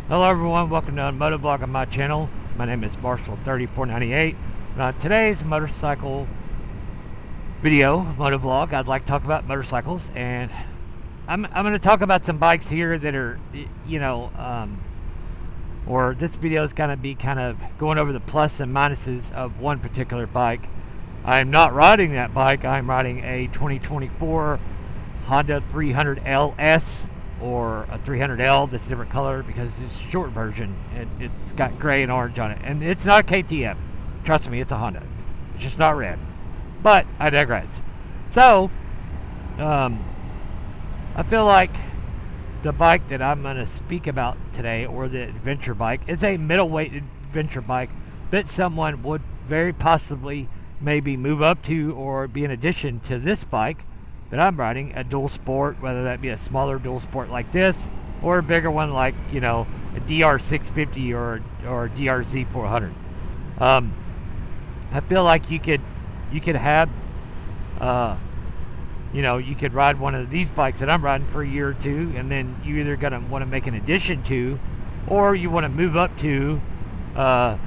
Hello everyone, welcome to Motovlog on my channel. My name is Marshall3498. Today's motorcycle video, motovlog, I'd like to talk about motorcycles, and I'm going to talk about some bikes here that are, or this video is going to be kind of going over the plus and minuses of one particular bike. I'm not riding that bike. I'm riding a 2024 Honda 300 LS, or a 300L that's a different color because it's a short version. It's got gray and orange on it, and it's not a KTM. Trust me, it's a Honda. It's just not red. But I digress. So I feel like the bike that I'm going to speak about today, or the adventure bike, is a middleweight adventure bike that someone would very possibly maybe move up to, or be an addition to this bike that I'm riding, a dual sport, whether that be a smaller dual sport like this, or a bigger one like, a DR650 or a DRZ400. I feel like you could have, you could ride one of these bikes that I'm riding for a year or two, and then you either gonna want to make an addition to, or you want to move up to a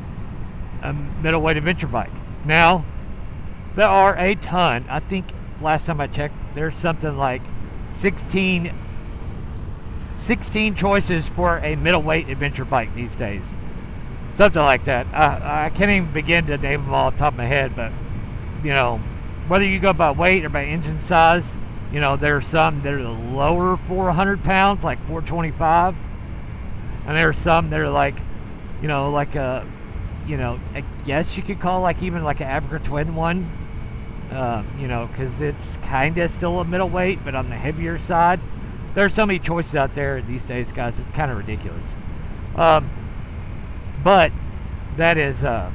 middleweight adventure bike. Now, there are a ton. I think last time I checked, there's something like 16 choices for a middleweight adventure bike these days. Something like that. I can't even begin to name them all off the top of my head, but, whether you go by weight or by engine size, there are some that are the lower 400 pounds, like 425, and there are some that are like, I guess you could call like even like an Africa Twin one. Because it's kind of still a middleweight, but on the heavier side. There's so many choices out there these days, guys. It's kind of ridiculous. But that is kind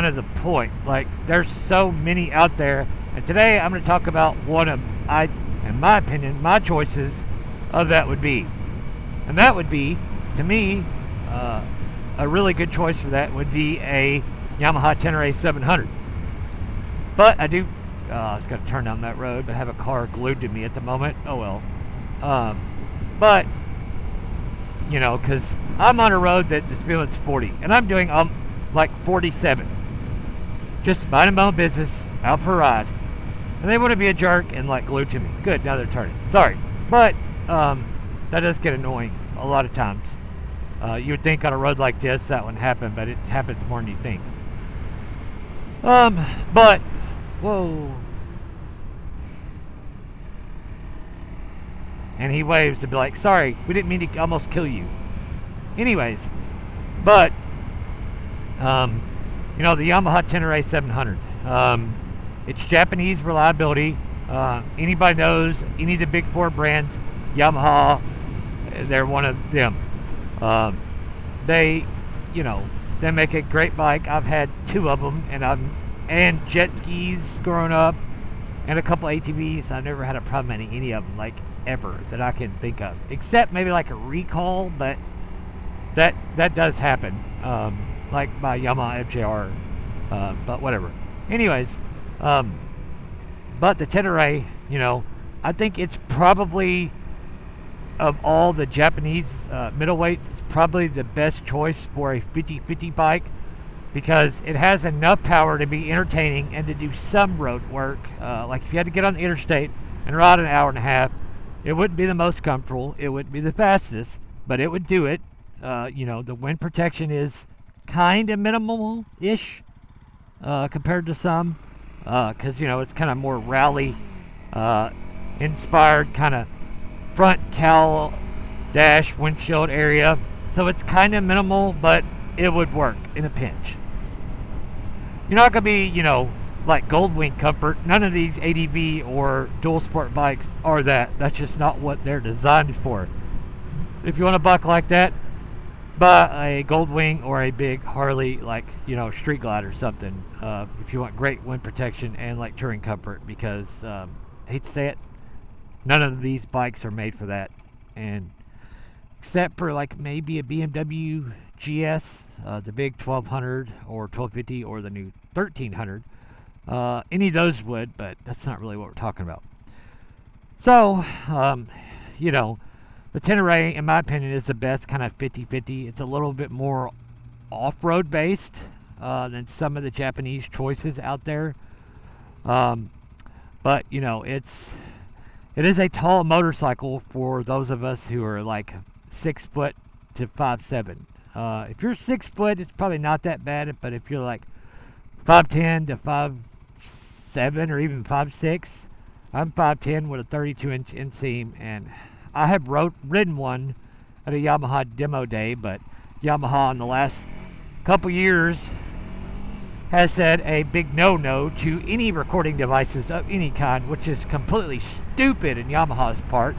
of the point. Like, there's so many out there. And today I'm going to talk about one of, in my opinion, my choices of that would be. And that would be, to me, a really good choice for that would be a Yamaha Tenere 700. But I do, I was going to turn down that road, but I have a car glued to me at the moment. Oh well. But, because I'm on a road that the speed limit's 40, and I'm doing like 47. Just minding my own business, out for a ride. And they want to be a jerk and like glued to me. Good, now they're turning. Sorry. But that does get annoying a lot of times. You would think on a road like this that wouldn't happen, but it happens more than you think. But whoa. And he waves to be like, sorry, we didn't mean to almost kill you. Anyways, but, the Yamaha Tenere 700. It's Japanese reliability. Anybody knows any of the big four brands, Yamaha, they're one of them. They make a great bike. I've had two of them, and jet skis growing up, and a couple ATVs. I've never had a problem at any of them, like ever, that I can think of, except maybe like a recall, but that does happen, like my Yamaha FJR, but whatever. Anyways, but the Tenere, I think it's probably, of all the Japanese middleweights, it's probably the best choice for a 50-50 bike, because it has enough power to be entertaining and to do some road work. Like if you had to get on the interstate and ride an hour and a half, it wouldn't be the most comfortable, it wouldn't be the fastest, but it would do it. The wind protection is kind of minimal-ish compared to some, because, it's kind of more rally inspired kind of front cowl dash windshield area. So it's kind of minimal, but it would work in a pinch. You're not going to be, like Goldwing comfort. None of these ADV or dual sport bikes are that. That's just not what they're designed for. If you want a bike like that, buy a Goldwing or a big Harley, like, Street Glide or something. If you want great wind protection and like touring comfort, because I hate to say it, none of these bikes are made for that. And except for like maybe a BMW GS, the big 1200 or 1250 or the new 1300. Any of those would, but that's not really what we're talking about. So, The Tenere, in my opinion, is the best kind of 50-50. It's a little bit more off-road based than some of the Japanese choices out there. But you know, it is a tall motorcycle for those of us who are like 6 foot to 5'7". If you're 6 foot, it's probably not that bad. But if you're like 5'10" to 5'7" or even 5'6", I'm 5'10" with a 32-inch inseam, and I have ridden one at a Yamaha demo day, but Yamaha in the last couple years has said a big no-no to any recording devices of any kind, which is completely stupid in Yamaha's part,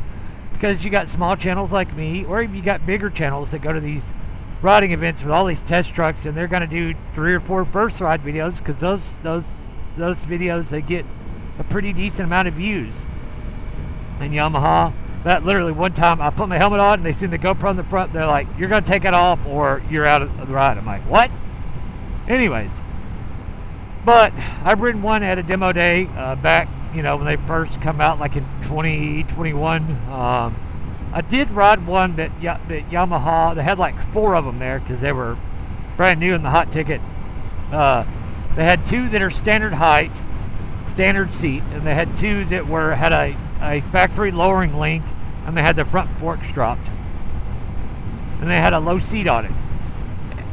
because you got small channels like me, or even you got bigger channels that go to these riding events with all these test trucks, and they're going to do 3 or 4 first ride videos, because those videos, they get a pretty decent amount of views. And Yamaha, that literally one time I put my helmet on and they seen the GoPro in the front, they're like, you're going to take it off or you're out of the ride. I'm like, what? Anyways, but I've ridden one at a demo day back, you know, when they first come out, like in 2021. I did ride one that Yamaha, they had like 4 of them there because they were brand new in the hot ticket. They had 2 that are standard height, standard seat, and they had 2 that had a factory lowering link, and they had the front forks dropped, and they had a low seat on it.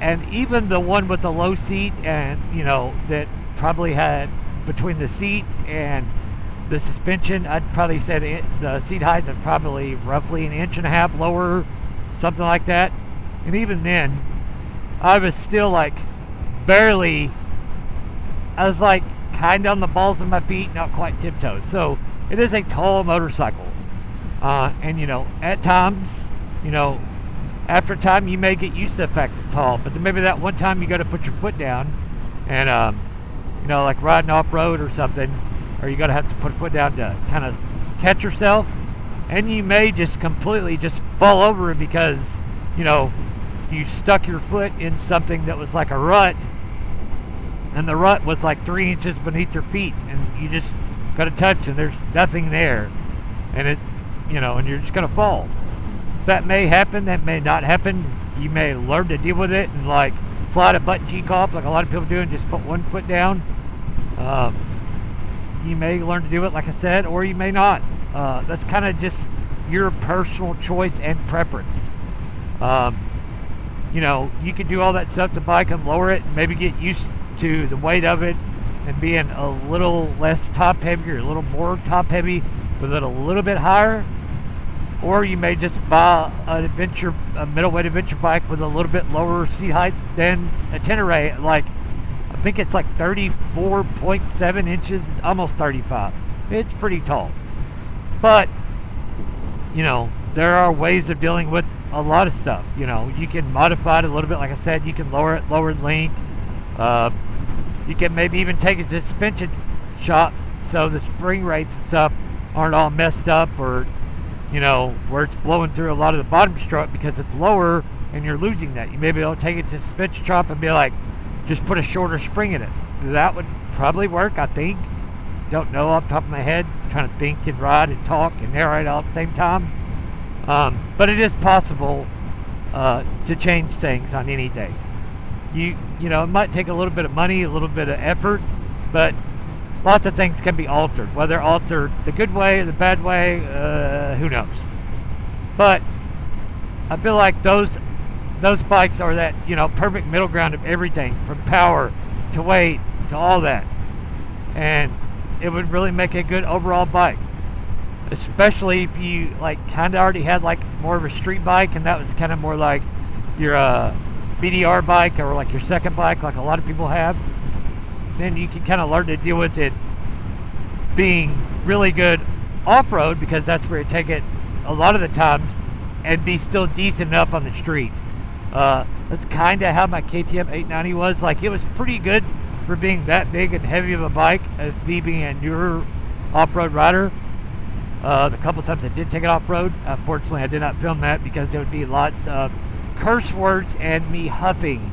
And even the one with the low seat, and you know, that probably had between the seat and the suspension, I'd probably say the seat height is probably roughly 1.5 inches lower, something like that. And even then, I was still like barely, I was like kind of on the balls of my feet, not quite tiptoes. So it is a tall motorcycle. And you know, at times, you know, after time you may get used to the fact it's tall, but then maybe that one time you got to put your foot down and you know, like riding off-road or something, or you got to have to put a foot down to kind of catch yourself, and you may just completely just fall over it because, you know, you stuck your foot in something that was like a rut, and the rut was like 3 inches beneath your feet, and you just got to touch and there's nothing there, and it, you know, and you're just gonna fall. That may happen, that may not happen. You may learn to deal with it and like slide a butt cheek off like a lot of people do and just put one foot down. You may learn to do it, like I said, or you may not. That's kind of just your personal choice and preference. You know, you can do all that stuff to bike and lower it and maybe get used to the weight of it and being a little less top heavy or a little more top heavy with it a little bit higher. Or you may just buy a middleweight adventure bike with a little bit lower seat height than a Tenere. Like, I think it's like 34.7 inches. It's almost 35. It's pretty tall. But, you know, there are ways of dealing with a lot of stuff. You know, you can modify it a little bit. Like I said, you can lower it, lower the link. You can maybe even take it to the suspension shop so the spring rates and stuff aren't all messed up, or, you know, where it's blowing through a lot of the bottom strut because it's lower and you're losing that. You may be able to take it to the suspension shop and be like, just put a shorter spring in it. That would probably work, I think. Don't know off the top of my head. I'm trying to think and ride and talk and narrate all at the same time. But it is possible to change things on any day. You know, it might take a little bit of money, a little bit of effort, but lots of things can be altered. Whether altered the good way or the bad way, who knows? But I feel like those bikes are that, you know, perfect middle ground of everything, from power to weight to all that. And it would really make a good overall bike, especially if you like kind of already had like more of a street bike, and that was kind of more like your BDR bike or like your second bike, like a lot of people have. Then you can kind of learn to deal with it being really good off-road, because that's where you take it a lot of the times, and be still decent enough on the street. That's kind of how my KTM 890 was. Like, it was pretty good for being that big and heavy of a bike, as me being a newer off-road rider. The couple times I did take it off-road, unfortunately I did not film that because there would be lots of curse words and me huffing,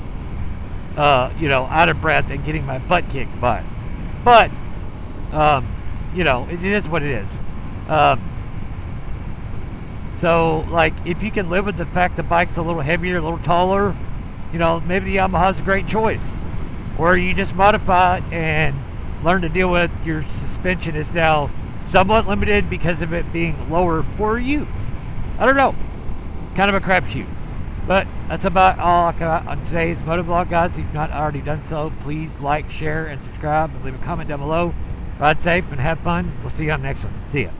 you know, out of breath and getting my butt kicked by it. But, you know, it is what it is. So, like, if you can live with the fact the bike's a little heavier, a little taller, maybe the Yamaha's a great choice. Or you just modify it and learn to deal with your suspension is now somewhat limited because of it being lower for you. I don't know. Kind of a crapshoot. But that's about all I got on today's motovlog, guys. If you've not already done so, please like, share, and subscribe, and leave a comment down below. Ride safe and have fun. We'll see you on the next one. See ya.